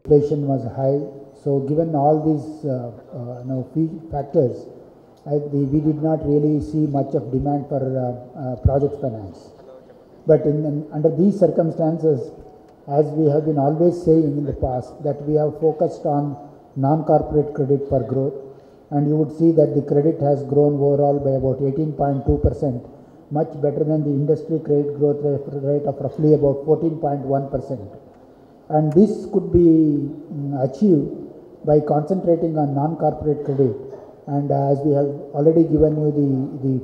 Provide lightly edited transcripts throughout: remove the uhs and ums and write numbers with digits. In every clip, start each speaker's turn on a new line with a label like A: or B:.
A: Inflation was high, so given all these factors, we did not really see much of demand for project finance. But under these circumstances, as we have been always saying in the past, that we have focused on non-corporate credit for growth, and you would see that the credit has grown overall by about 18.2%, much better than the industry credit growth rate of roughly about 14.1%. And this could be achieved by concentrating on non-corporate credit. And as we have already given you the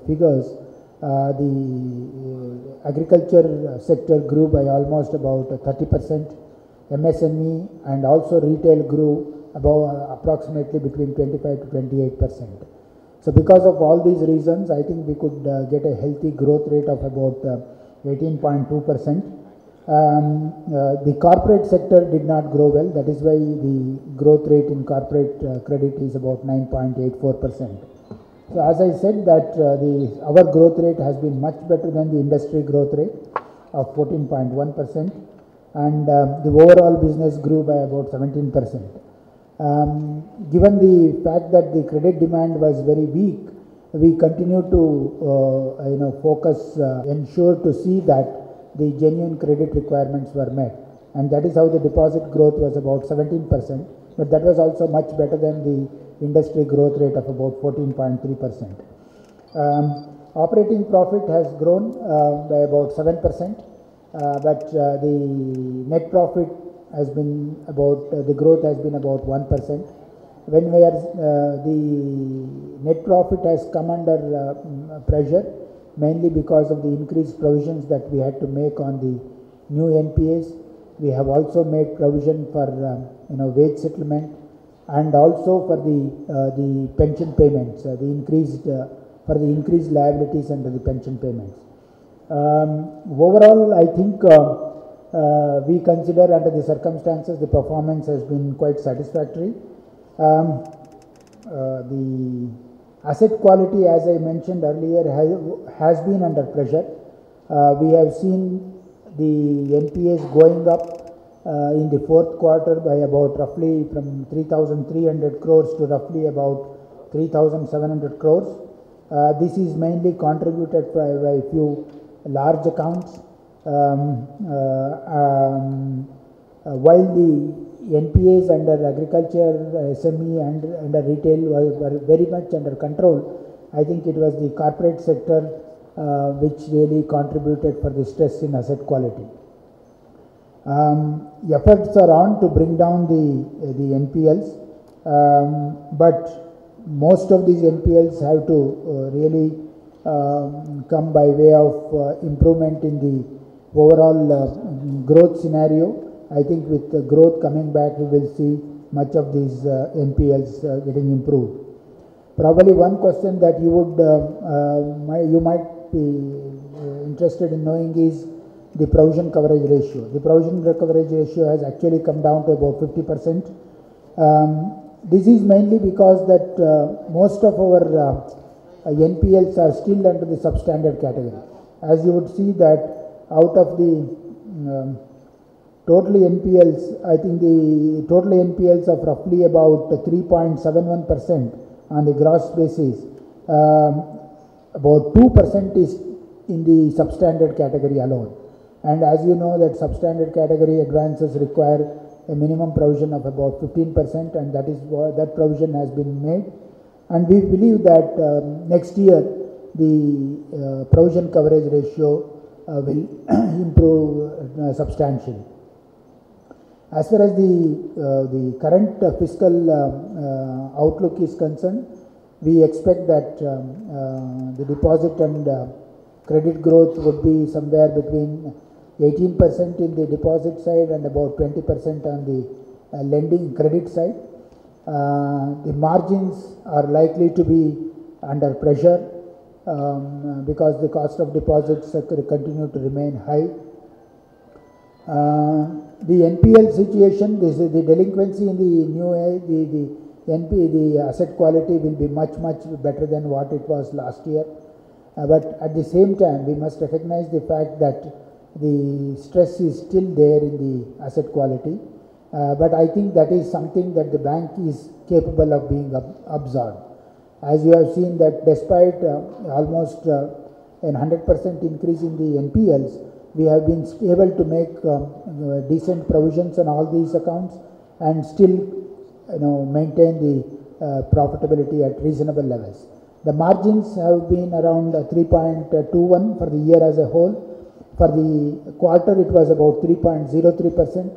A: figures, the agriculture sector grew by almost about 30%, MSME and also retail grew about approximately between 25 to 28%. So because of all these reasons, I think we could get a healthy growth rate of about 18.2%. The corporate sector did not grow well. That is why the growth rate in corporate credit is about 9.84%. So as I said that our growth rate has been much better than the industry growth rate of 14.1%, and the overall business grew by about 17%. Given the fact that the credit demand was very weak, we continue to focus, ensure to see that the genuine credit requirements were met, and that is how the deposit growth was about 17%, but that was also much better than the industry growth rate of about 14.3%. Operating profit has grown by about 7%, but the net profit has been about, the growth has been about 1%. When the net profit has come under pressure, mainly because of the increased provisions that we had to make on the new NPAs. We have also made provision for wage settlement, and also for the pension payments, for the increased liabilities under the pension payments. Overall, I think we consider under the circumstances the performance has been quite satisfactory. The asset quality, as I mentioned earlier, has been under pressure. We have seen the NPAs going up in the fourth quarter by about roughly from 3,300 crores to roughly about 3,700 crores. This is mainly contributed by a few large accounts, while the NPAs under agriculture, SME and under retail were very much under control. I think it was the corporate sector which really contributed for the stress in asset quality. Efforts are on to bring down the NPLs, but most of these NPLs have to really come by way of improvement in the overall growth scenario. I think with the growth coming back, we will see much of these NPLs getting improved. Probably one question that you might be interested in knowing is the provision coverage ratio. The provision coverage ratio has actually come down to about 50%. This is mainly because that most of our NPLs are still under the substandard category. As you would see that out of the total NPLs, I think the total NPLs of roughly about 3.71% on the gross basis, about 2% is in the substandard category alone. And as you know that substandard category advances require a minimum provision of about 15%, and that is what that provision has been made. And we believe that next year the provision coverage ratio will improve substantially. As far as the current fiscal outlook is concerned, we expect that the deposit and credit growth would be somewhere between 18% in the deposit side and about 20% on the lending credit side. The margins are likely to be under pressure because the cost of deposits continue to remain high. The NPL situation, the delinquency in the the asset quality will be much better than what it was last year. But at the same time, we must recognize the fact that the stress is still there in the asset quality. But I think that is something that the bank is capable of being absorbed. As you have seen that despite almost a 100% increase in the NPLs, we have been able to make decent provisions on all these accounts and still maintain the profitability at reasonable levels. The margins have been around 3.21 for the year as a whole. For the quarter, it was about 3.03%.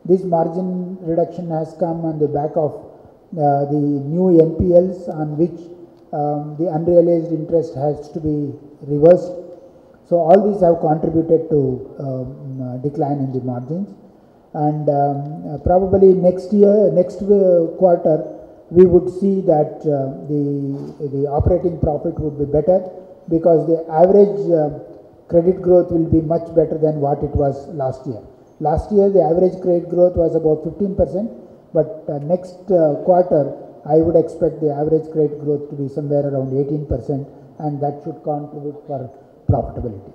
A: This margin reduction has come on the back of the new NPLs on which the unrealized interest has to be reversed. So all these have contributed to decline in the margins, and probably next quarter we would see that the operating profit would be better, because the average credit growth will be much better than what it was last year. Last year the average credit growth was about 15%, but next quarter I would expect the average credit growth to be somewhere around 18%, and that should contribute for profitability.